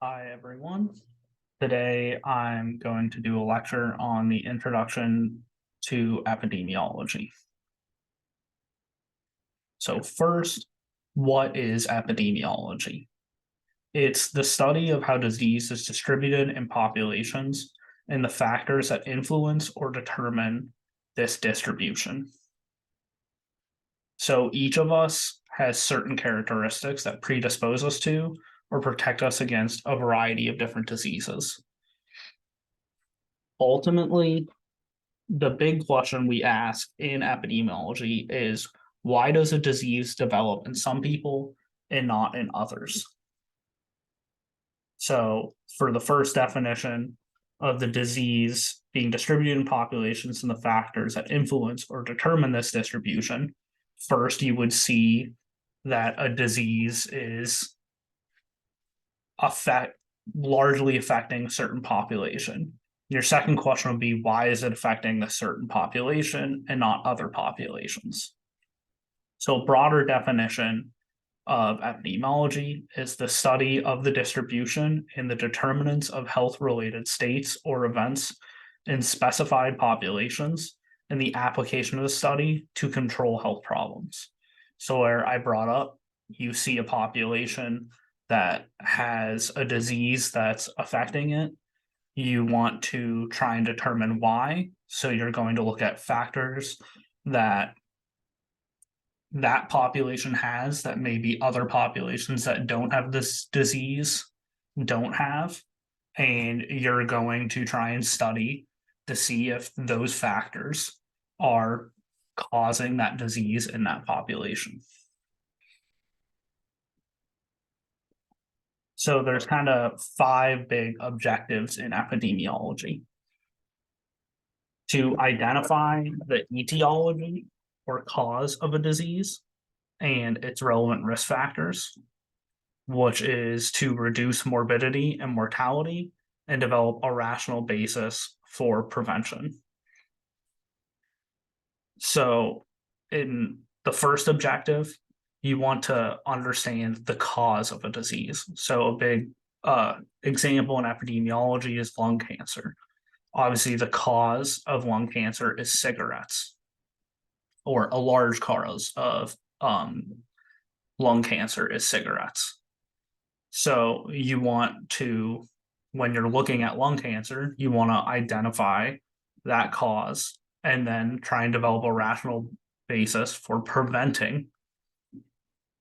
Hi, everyone. Today I'm going to do a lecture on the introduction to epidemiology. So, first, what is epidemiology? It's the study of how disease is distributed in populations and the factors that influence or determine this distribution. So, each of us has certain characteristics that predispose us to or protect us against a variety of different diseases. Ultimately, the big question we ask in epidemiology is why does a disease develop in some people and not in others? So, for the first definition of the disease being distributed in populations and the factors that influence or determine this distribution, first you would see that a disease is affect largely affecting a certain population. Your second question would be why is it affecting a certain population and not other populations? So, a broader definition of epidemiology is the study of the distribution and the determinants of health related states or events in specified populations and the application of the study to control health problems. So, where I brought up, you see a population that has a disease that's affecting it. You want to try and determine why. So, you're going to look at factors that that population has that maybe other populations that don't have this disease don't have. And you're going to try and study to see if those factors are causing that disease in that population. So there's kind of five big objectives in epidemiology to identify the etiology or cause of a disease and its relevant risk factors, which is to reduce morbidity and mortality and develop a rational basis for prevention. So, in the first objective, you want to understand the cause of a disease. So, a big example in epidemiology is lung cancer. Obviously, the cause of lung cancer is cigarettes, or a large cause of lung cancer is cigarettes. So you want to, when you're looking at lung cancer, you want to identify that cause and then try and develop a rational basis for preventing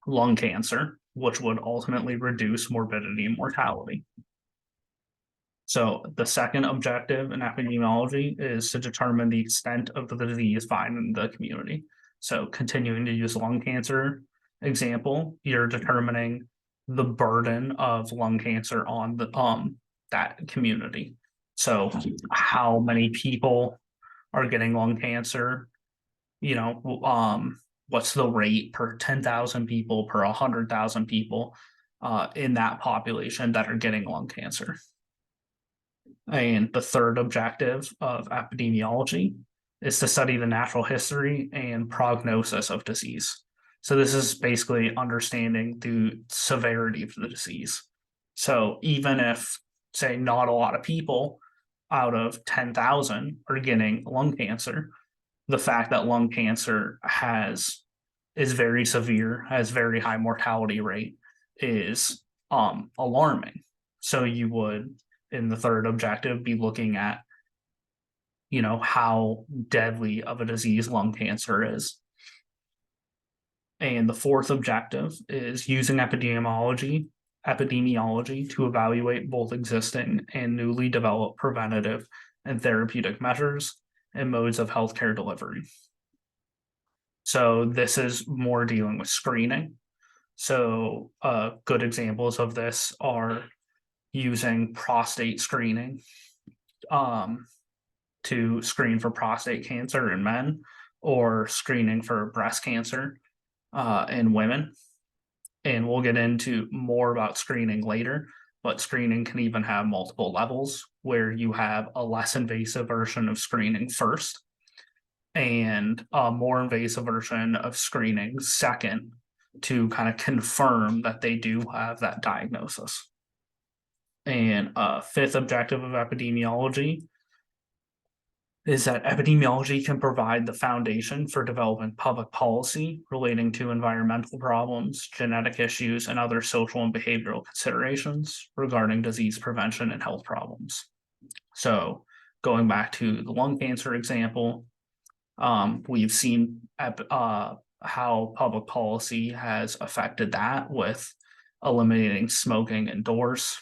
lung cancer, which would ultimately reduce morbidity and mortality. So the second objective in epidemiology is to determine the extent of the disease found in the community. So continuing to use lung cancer example, you're determining the burden of lung cancer on the that community. So how many people are getting lung cancer? You know, what's the rate per 10,000 people per 100,000 people in that population that are getting lung cancer? And the third objective of epidemiology is to study the natural history and prognosis of disease. So, this is basically understanding the severity of the disease. So, even if, say, not a lot of people out of 10,000 are getting lung cancer, the fact that lung cancer is very severe, has very high mortality rate is alarming. So you would, in the third objective, be looking at, how deadly of a disease lung cancer is. And the fourth objective is using epidemiology to evaluate both existing and newly developed preventative and therapeutic measures and modes of healthcare delivery. So this is more dealing with screening. So good examples of this are using prostate screening to screen for prostate cancer in men or screening for breast cancer in women. And we'll get into more about screening later, but screening can even have multiple levels where you have a less invasive version of screening first and a more invasive version of screening second to kind of confirm that they do have that diagnosis. And fifth objective of epidemiology is that epidemiology can provide the foundation for developing public policy relating to environmental problems, genetic issues, and other social and behavioral considerations regarding disease prevention and health problems. So, going back to the lung cancer example, we've seen how public policy has affected that with eliminating smoking indoors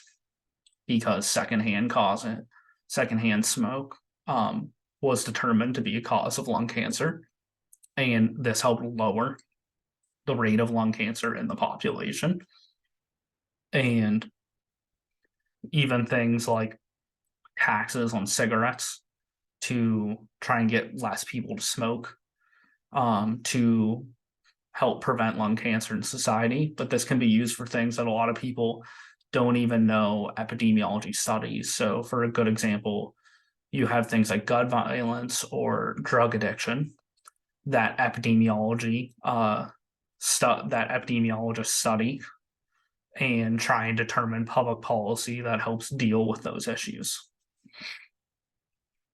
because secondhand smoke was determined to be a cause of lung cancer, and this helped lower the rate of lung cancer in the population. And even things like taxes on cigarettes to try and get less people to smoke to help prevent lung cancer in society. But this can be used for things that a lot of people don't even know epidemiology studies. So, for a good example, you have things like gun violence or drug addiction that epidemiologists study and try and determine public policy that helps deal with those issues.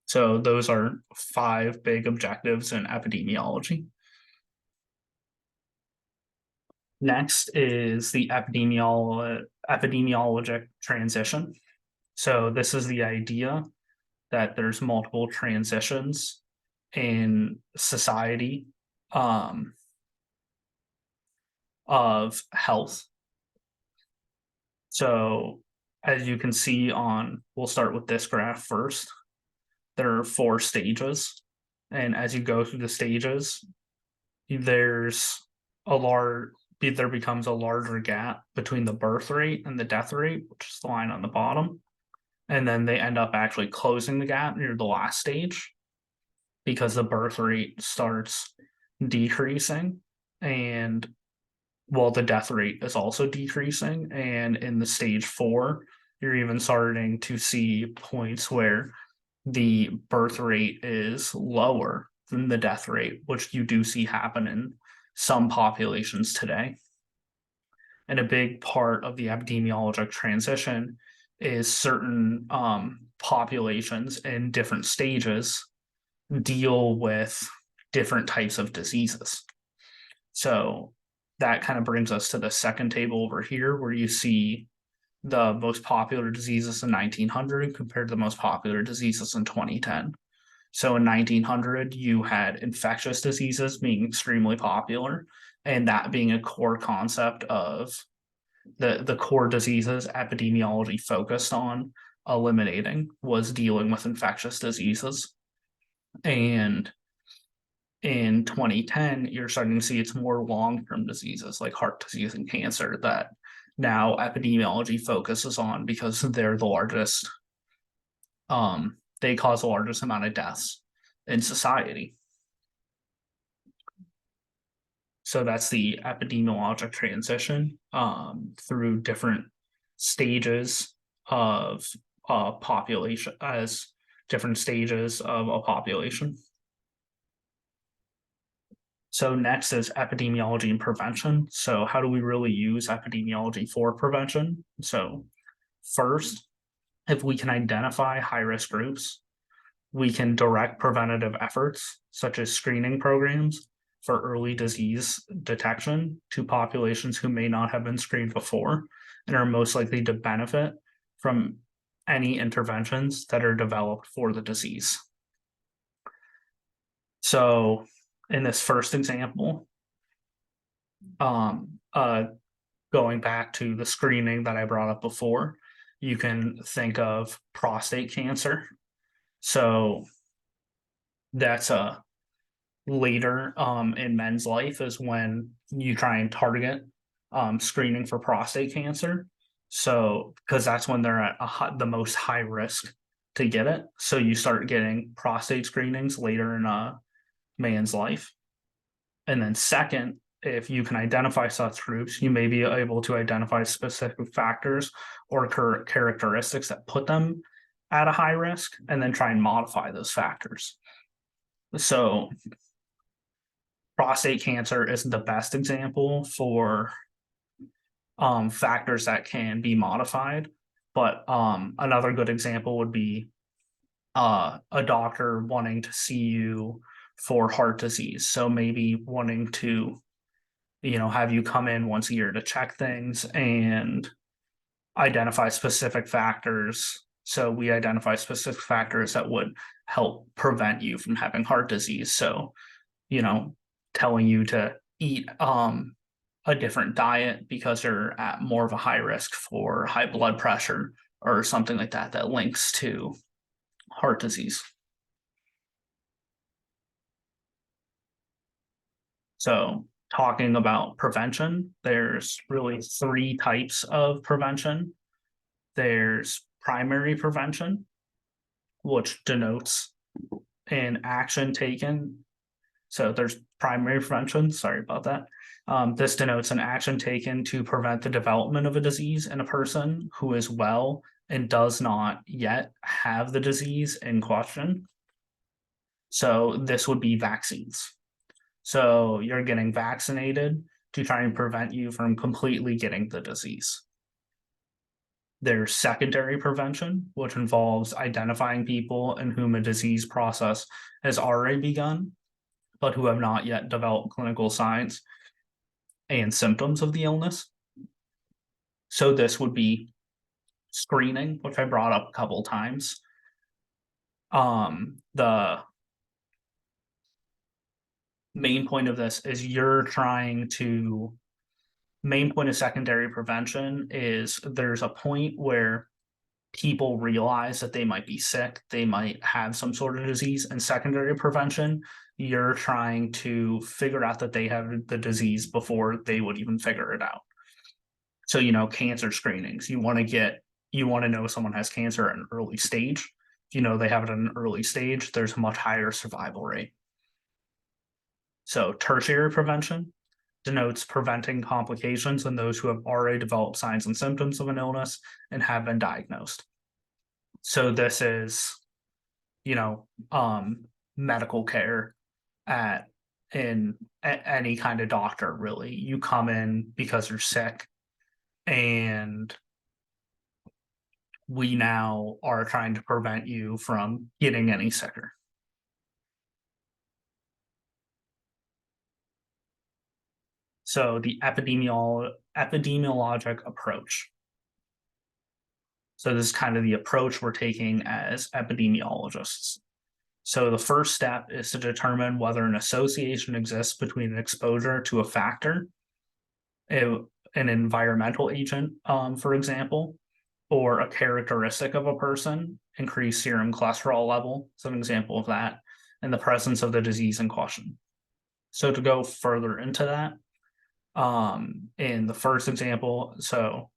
So those are 5 big objectives in epidemiology. Next is the epidemiologic transition. So this is the idea that there's multiple transitions in society of health. So as you can see we'll start with this graph first. There are 4 stages, and as you go through the stages, there becomes a larger gap between the birth rate and the death rate, which is the line on the bottom. And then they end up actually closing the gap near the last stage because the birth rate starts decreasing, and the death rate is also decreasing. And in the stage 4, you're even starting to see points where the birth rate is lower than the death rate, which you do see happen in some populations today. And a big part of the epidemiologic transition is certain populations in different stages deal with different types of diseases. So that kind of brings us to the second table over here, where you see the most popular diseases in 1900 compared to the most popular diseases in 2010. So in 1900, you had infectious diseases being extremely popular, and that being a core concept of the core diseases epidemiology focused on eliminating was dealing with infectious diseases. And in 2010, you're starting to see it's more long-term diseases like heart disease and cancer that now epidemiology focuses on because they're the largest. They cause the largest amount of deaths in society. So that's the epidemiologic transition through different stages of population as different stages of a population. So next is epidemiology and prevention. So how do we really use epidemiology for prevention? So first, if we can identify high-risk groups, we can direct preventative efforts, such as screening programs for early disease detection to populations who may not have been screened before and are most likely to benefit from any interventions that are developed for the disease. So in this first example, going back to the screening that I brought up before, you can think of prostate cancer. So that's a later in men's life is when you try and target screening for prostate cancer. So because that's when they're at the most high risk to get it. So you start getting prostate screenings later in a man's life. And then second, if you can identify such groups, you may be able to identify specific factors or characteristics that put them at a high risk and then try and modify those factors. So prostate cancer is the best example for factors that can be modified. But another good example would be a doctor wanting to see you for heart disease. So maybe wanting to, have you come in once a year to check things and identify specific factors. So we identify specific factors that would help prevent you from having heart disease. So, you know, telling you to eat a different diet because you're at more of a high risk for high blood pressure or something like that that links to heart disease. So, talking about prevention, there's really three types of prevention. There's primary prevention, which denotes an action taken. So there's primary prevention. Sorry about that. This denotes an action taken to prevent the development of a disease in a person who is well and does not yet have the disease in question. So this would be vaccines. So you're getting vaccinated to try and prevent you from completely getting the disease. There's secondary prevention, which involves identifying people in whom a disease process has already begun, but who have not yet developed clinical signs and symptoms of the illness. So this would be screening, which I brought up a couple times. The main point of this is main point of secondary prevention is there's a point where people realize that they might be sick, they might have some sort of disease. And secondary prevention, you're trying to figure out that they have the disease before they would even figure it out. So, cancer screenings, you want to know someone has cancer at an early stage. If you know they have it at an early stage, there's a much higher survival rate. So, tertiary prevention denotes preventing complications in those who have already developed signs and symptoms of an illness and have been diagnosed. So this is, you know, medical care at any kind of doctor, really. You come in because you're sick, and we now are trying to prevent you from getting any sicker. So the epidemiologic approach. So this is kind of the approach we're taking as epidemiologists. So the first step is to determine whether an association exists between an exposure to a factor, an environmental agent, for example, or a characteristic of a person. Increased serum cholesterol level is an example of that, in the presence of the disease in question. So to go further into that, in the first example, so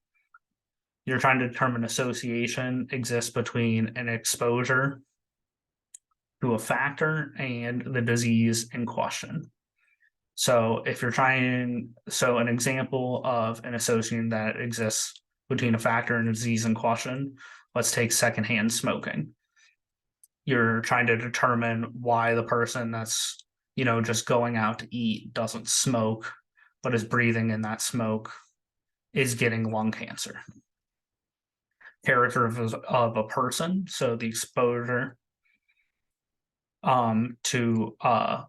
you're trying to determine association exists between an exposure to a factor and the disease in question. So an example of an association that exists between a factor and a disease in question, let's take secondhand smoking. You're trying to determine why the person that's, just going out to eat doesn't smoke, but is breathing in that smoke, is getting lung cancer. Character of a person, so the exposure to a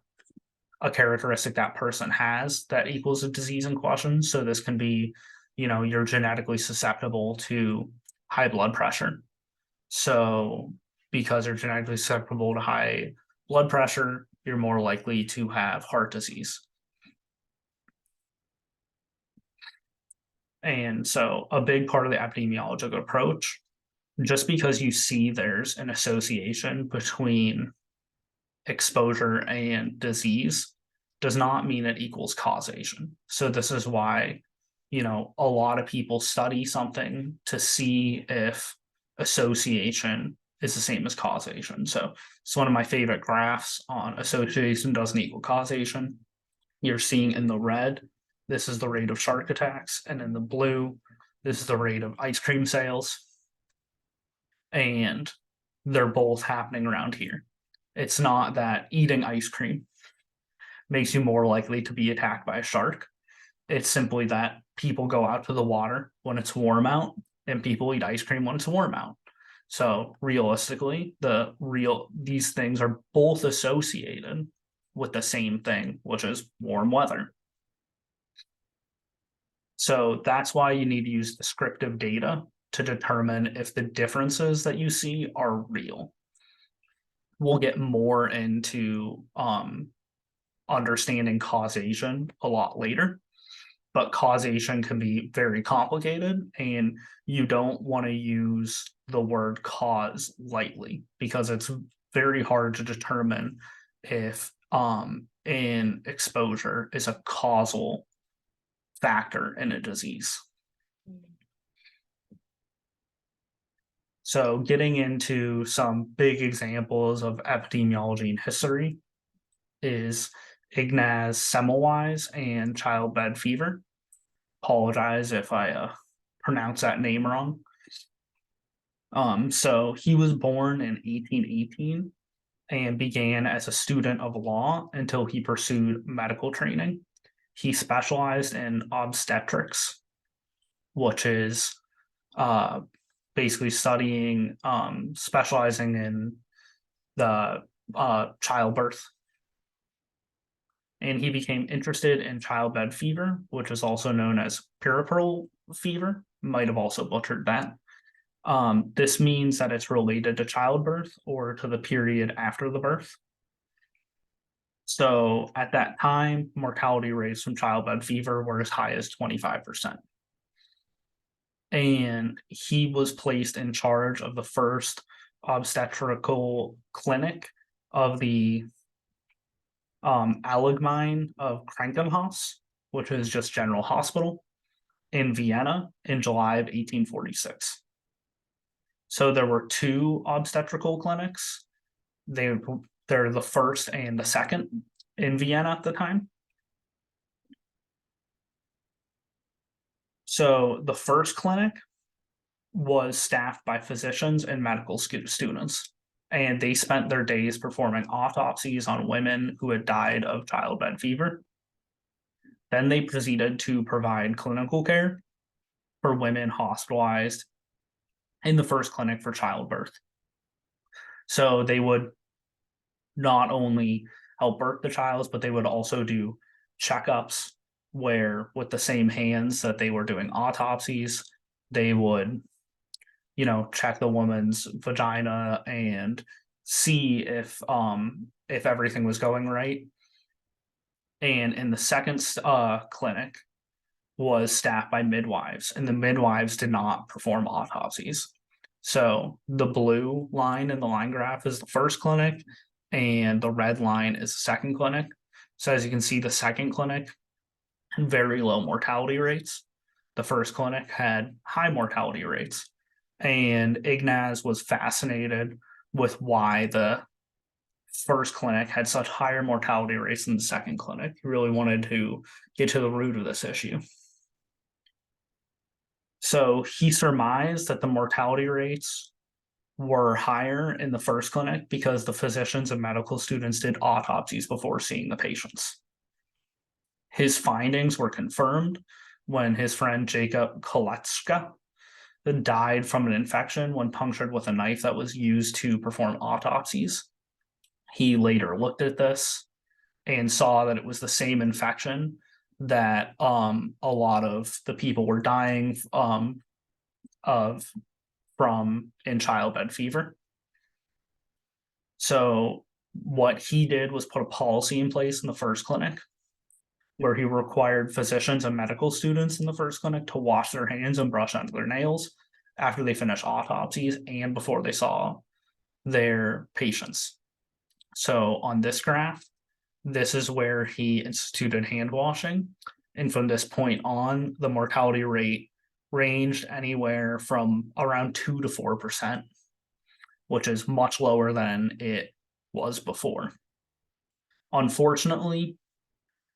characteristic that person has that equals a disease in question. So this can be, you're genetically susceptible to high blood pressure. So because you're genetically susceptible to high blood pressure, you're more likely to have heart disease. And so a big part of the epidemiological approach, just because you see there's an association between exposure and disease, does not mean it equals causation. So this is why, a lot of people study something to see if association is the same as causation. So it's one of my favorite graphs on association doesn't equal causation. You're seeing in the red, this is the rate of shark attacks, and in the blue, this is the rate of ice cream sales. And they're both happening around here. It's not that eating ice cream makes you more likely to be attacked by a shark. It's simply that people go out to the water when it's warm out and people eat ice cream when it's warm out. So realistically, these things are both associated with the same thing, which is warm weather. So that's why you need to use descriptive data to determine if the differences that you see are real. We'll get more into understanding causation a lot later, but causation can be very complicated, and you don't want to use the word cause lightly because it's very hard to determine if an exposure is a causal factor in a disease. So getting into some big examples of epidemiology and history is Ignaz Semmelweis and childbed fever. Apologize if I pronounce that name wrong. So he was born in 1818 and began as a student of law until he pursued medical training. He specialized in obstetrics, which is uh, basically specializing in the childbirth. And he became interested in childbed fever, which is also known as puerperal fever. Might have also butchered that. This means that it's related to childbirth or to the period after the birth. So at that time, mortality rates from childbed fever were as high as 25%. And he was placed in charge of the first obstetrical clinic of the Allgemeine of Krankenhaus, which is just general hospital, in Vienna in July of 1846. So there were two obstetrical clinics. They're the first and the second in Vienna at the time. So the first clinic was staffed by physicians and medical students, and they spent their days performing autopsies on women who had died of childbed fever. Then they proceeded to provide clinical care for women hospitalized in the first clinic for childbirth. So they would not only help birth the child, but they would also do checkups where, with the same hands that they were doing autopsies, they would, check the woman's vagina and see if everything was going right. And in the second clinic was staffed by midwives, and the midwives did not perform autopsies. So the blue line in the line graph is the first clinic, and the red line is the second clinic. So as you can see, the second clinic had very low mortality rates. The first clinic had high mortality rates. And Ignaz was fascinated with why the first clinic had such higher mortality rates than the second clinic. He really wanted to get to the root of this issue. So he surmised that the mortality rates were higher in the first clinic because the physicians and medical students did autopsies before seeing the patients. His findings were confirmed when his friend Jacob Koletzka died from an infection when punctured with a knife that was used to perform autopsies. He later looked at this and saw that it was the same infection that a lot of the people were dying from in childbed fever. So what he did was put a policy in place in the first clinic where he required physicians and medical students in the first clinic to wash their hands and brush under their nails after they finished autopsies and before they saw their patients. So on this graph, this is where he instituted hand washing. And from this point on, the mortality rate ranged anywhere from around 2 to 4%, which is much lower than it was before. Unfortunately,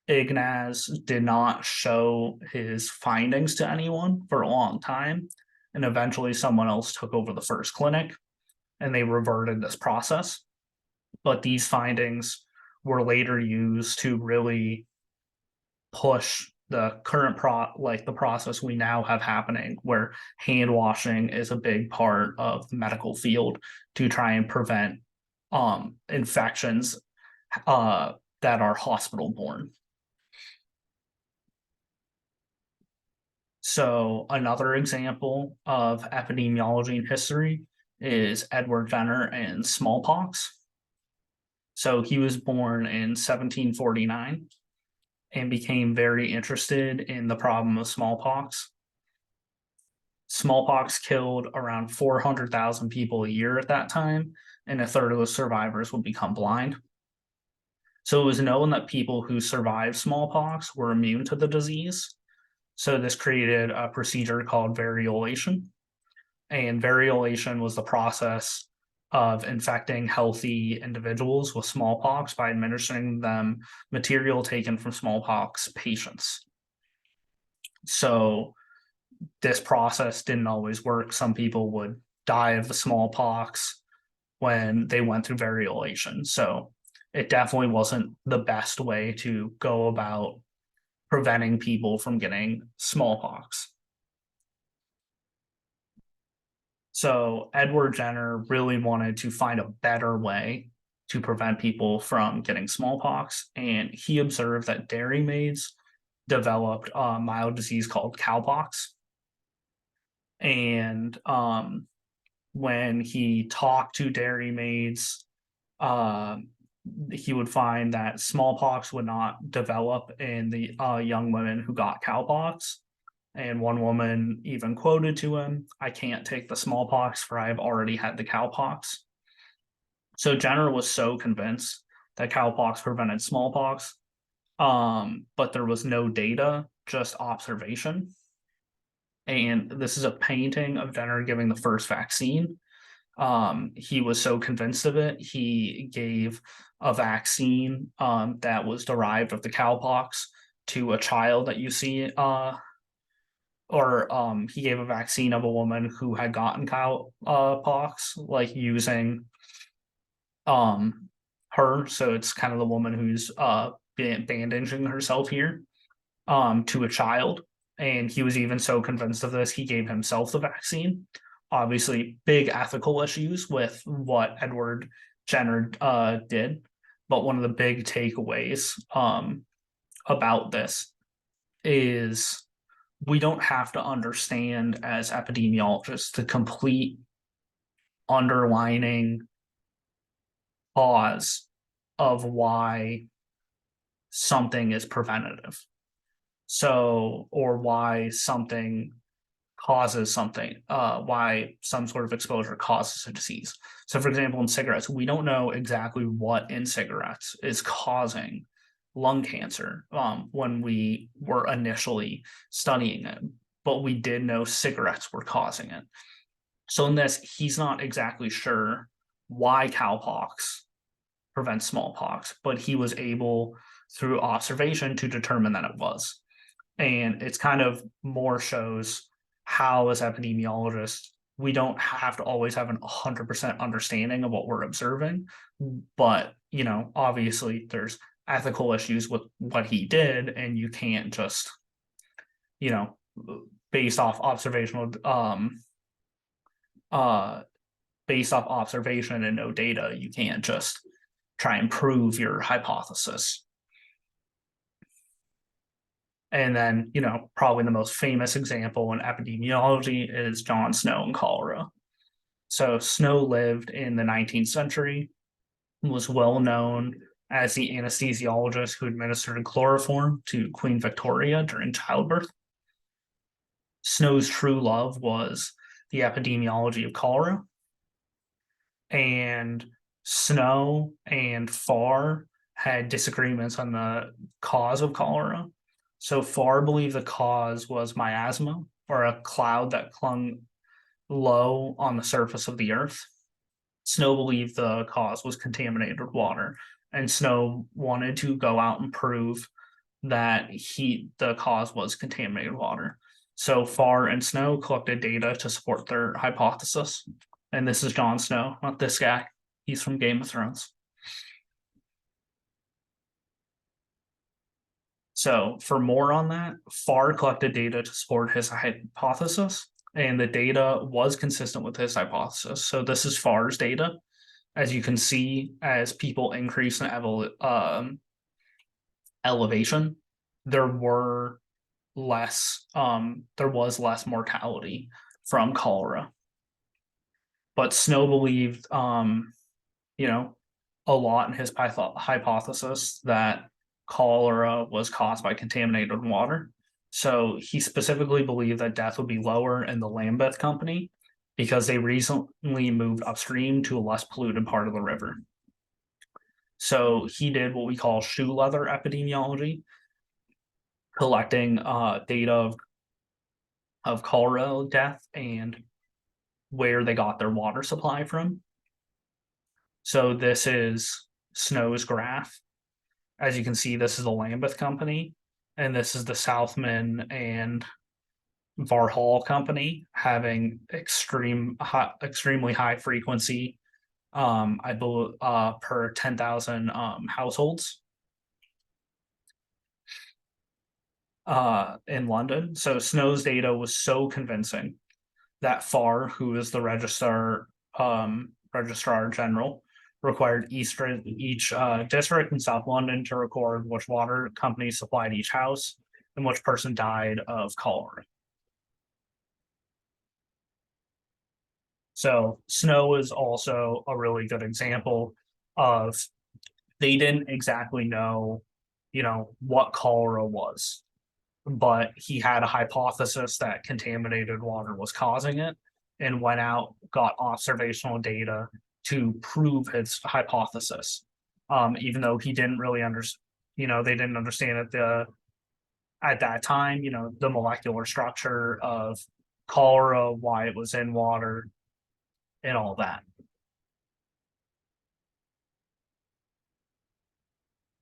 Ignaz did not show his findings to anyone for a long time, and eventually someone else took over the first clinic and they reverted this process. But these findings were later used to really push the current the process we now have happening, where hand washing is a big part of the medical field to try and prevent infections that are hospital borne. So another example of epidemiology in history is Edward Jenner and smallpox. So he was born in 1749 and became very interested in the problem of smallpox. Smallpox killed around 400,000 people a year at that time, and a third of the survivors would become blind. So it was known that people who survived smallpox were immune to the disease. So this created a procedure called variolation. And variolation was the process of infecting healthy individuals with smallpox by administering them material taken from smallpox patients. So this process didn't always work. Some people would die of the smallpox when they went through variolation. So it definitely wasn't the best way to go about preventing people from getting smallpox. So Edward Jenner really wanted to find a better way to prevent people from getting smallpox, and he observed that dairy maids developed a mild disease called cowpox. And when he talked to dairy maids, uh, he would find that smallpox would not develop in the young women who got cowpox. And one woman even quoted to him, "I can't take the smallpox, for I have already had the cowpox." So Jenner was so convinced that cowpox prevented smallpox, but there was no data, just observation. And this is a painting of Jenner giving the first vaccine. He was so convinced of it, he gave a vaccine that was derived of the cowpox to a child that you see, or he gave a vaccine of a woman who had gotten cowpox, like using her. So it's kind of the woman who's bandaging herself here, to a child. And he was even so convinced of this, he gave himself the vaccine. Obviously, big ethical issues with what Edward Jenner did. But one of the big takeaways about this is we don't have to understand as epidemiologists the complete underlining cause of why something is preventative. So, or why something causes something, why some sort of exposure causes a disease. So, for example, in cigarettes, we don't know exactly what in cigarettes is causing lung cancer when we were initially studying it, but we did know cigarettes were causing it. So, in this, he's not exactly sure why cowpox prevents smallpox, but he was able through observation to determine that it was. And it's kind of more shows how, as epidemiologists, we don't have to always have an 100% understanding of what we're observing. But, obviously there's ethical issues with what he did, and you can't just, you know, based off observational, uh, based off observation and no data, you can't just try and prove your hypothesis. And then, probably the most famous example in epidemiology is John Snow and cholera. So Snow lived in the 19th century, was well known as the anesthesiologist who administered chloroform to Queen Victoria during childbirth. Snow's true love was the epidemiology of cholera, and Snow and Farr had disagreements on the cause of cholera. So Farr believed the cause was miasma, or a cloud that clung low on the surface of the earth. Snow believed the cause was contaminated water, and Snow wanted to go out and prove that the cause was contaminated water. So Farr and Snow collected data to support their hypothesis. And this is Jon Snow, not this guy. He's from Game of Thrones. So for more on that, Farr collected data to support his hypothesis, and the data was consistent with his hypothesis. So this is Farr's data. As you can see, as people increase in elevation, there were there was less mortality from cholera. But Snow believed, you know, a lot in his hypothesis that cholera was caused by contaminated water. So he specifically believed that death would be lower in the Lambeth Company because they recently moved upstream to a less polluted part of the river. So he did what we call shoe leather epidemiology, collecting data of cholera death and where they got their water supply from. So this is Snow's graph. As you can see, this is the Lambeth Company, and this is the Southman and Varhall Company having extremely high frequency. I believe per 10,000 households in London. So Snow's data was so convincing that Farr, who is the registrar general, required each district in South London to record which water company supplied each house and which person died of cholera. So Snow is also a really good example of they didn't exactly know, what cholera was, but he had a hypothesis that contaminated water was causing it and went out, got observational data to prove his hypothesis. Even though he didn't really understand, they didn't understand at that time, the molecular structure of cholera, why it was in water, and all that.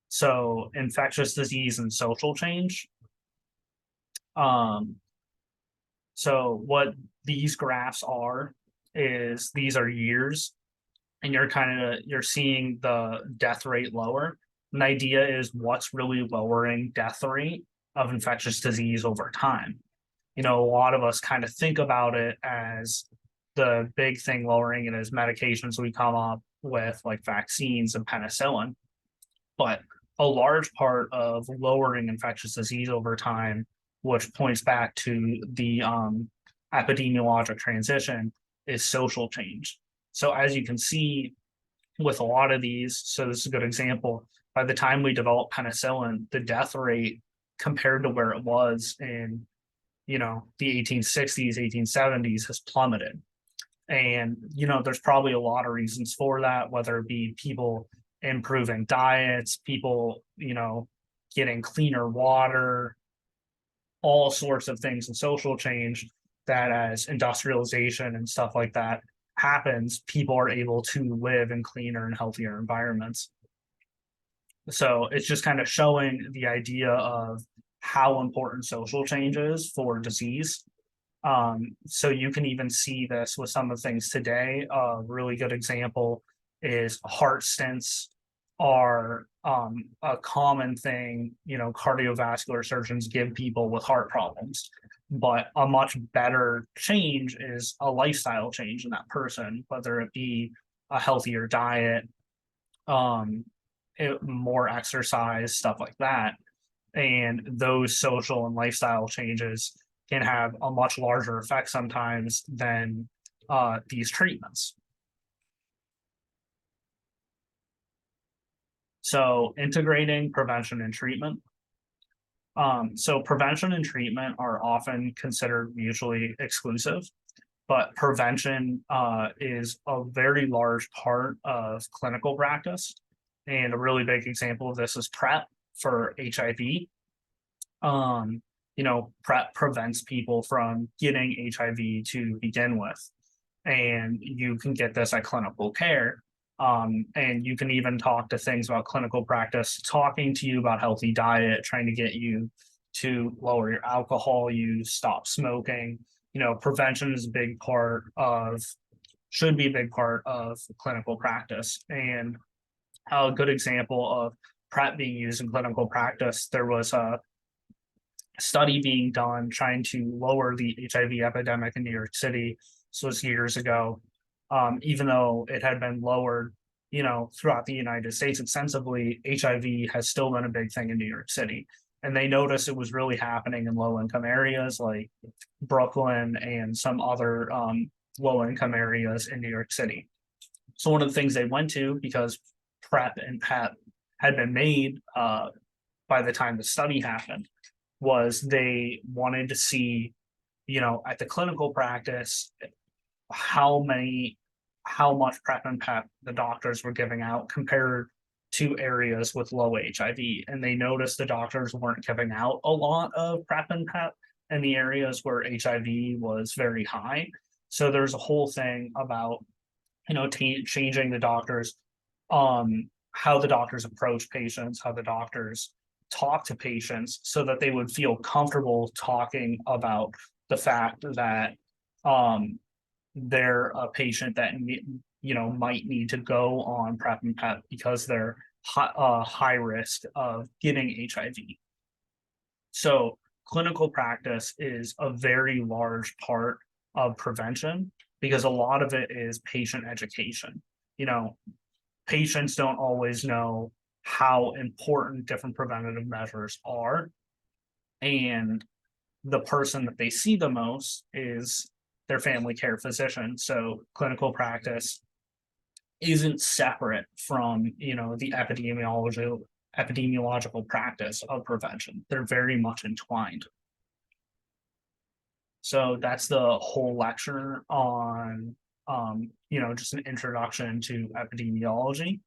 So infectious disease and social change. Um, so what these graphs are is these are years, and you're seeing the death rate lower. An idea is what's really lowering death rate of infectious disease over time. A lot of us kind of think about it as the big thing lowering it as medications we come up with, like vaccines and penicillin. But a large part of lowering infectious disease over time, which points back to the epidemiologic transition, is social change. So as you can see with a lot of these, so this is a good example. By the time we developed penicillin, the death rate compared to where it was in, the 1860s, 1870s has plummeted. And, there's probably a lot of reasons for that, whether it be people improving diets, people, getting cleaner water, all sorts of things, and social change that as industrialization and stuff like that happens, people are able to live in cleaner and healthier environments. So it's just kind of showing the idea of how important social change is for disease. So you can even see this with some of the things today. A really good example is heart stents are a common thing, cardiovascular surgeons give people with heart problems. But a much better change is a lifestyle change in that person, whether it be a healthier diet, more exercise, stuff like that. And those social and lifestyle changes can have a much larger effect sometimes than these treatments. So integrating prevention and treatment. So prevention and treatment are often considered mutually exclusive, but prevention is a very large part of clinical practice. And a really big example of this is PrEP for HIV. PrEP prevents people from getting HIV to begin with. And you can get this at clinical care. And you can even talk to things about clinical practice, talking to you about healthy diet, trying to get you to lower your alcohol use, stop smoking. Prevention is a big part of, should be a big part of clinical practice. And a good example of PrEP being used in clinical practice, there was a study being done trying to lower the HIV epidemic in New York City. This was years ago. Even though it had been lowered, throughout the United States extensively, HIV has still been a big thing in New York City. And they noticed it was really happening in low income areas like Brooklyn and some other low income areas in New York City. So one of the things they went to, because PrEP and PEP had been made by the time the study happened, was they wanted to see, at the clinical practice, how many, how much PrEP and PEP the doctors were giving out compared to areas with low HIV. And they noticed the doctors weren't giving out a lot of PrEP and PEP in the areas where HIV was very high. So there's a whole thing about, changing the doctors, how the doctors approach patients, how the doctors talk to patients so that they would feel comfortable talking about the fact that they're a patient that might need to go on PrEP and PEP because they're high risk of getting HIV. So clinical practice is a very large part of prevention because a lot of it is patient education. You know, patients don't always know how important different preventative measures are. And the person that they see the most is their family care physician. So clinical practice isn't separate from, the epidemiological practice of prevention. They're very much entwined. So that's the whole lecture on, just an introduction to epidemiology.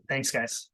Thanks, guys.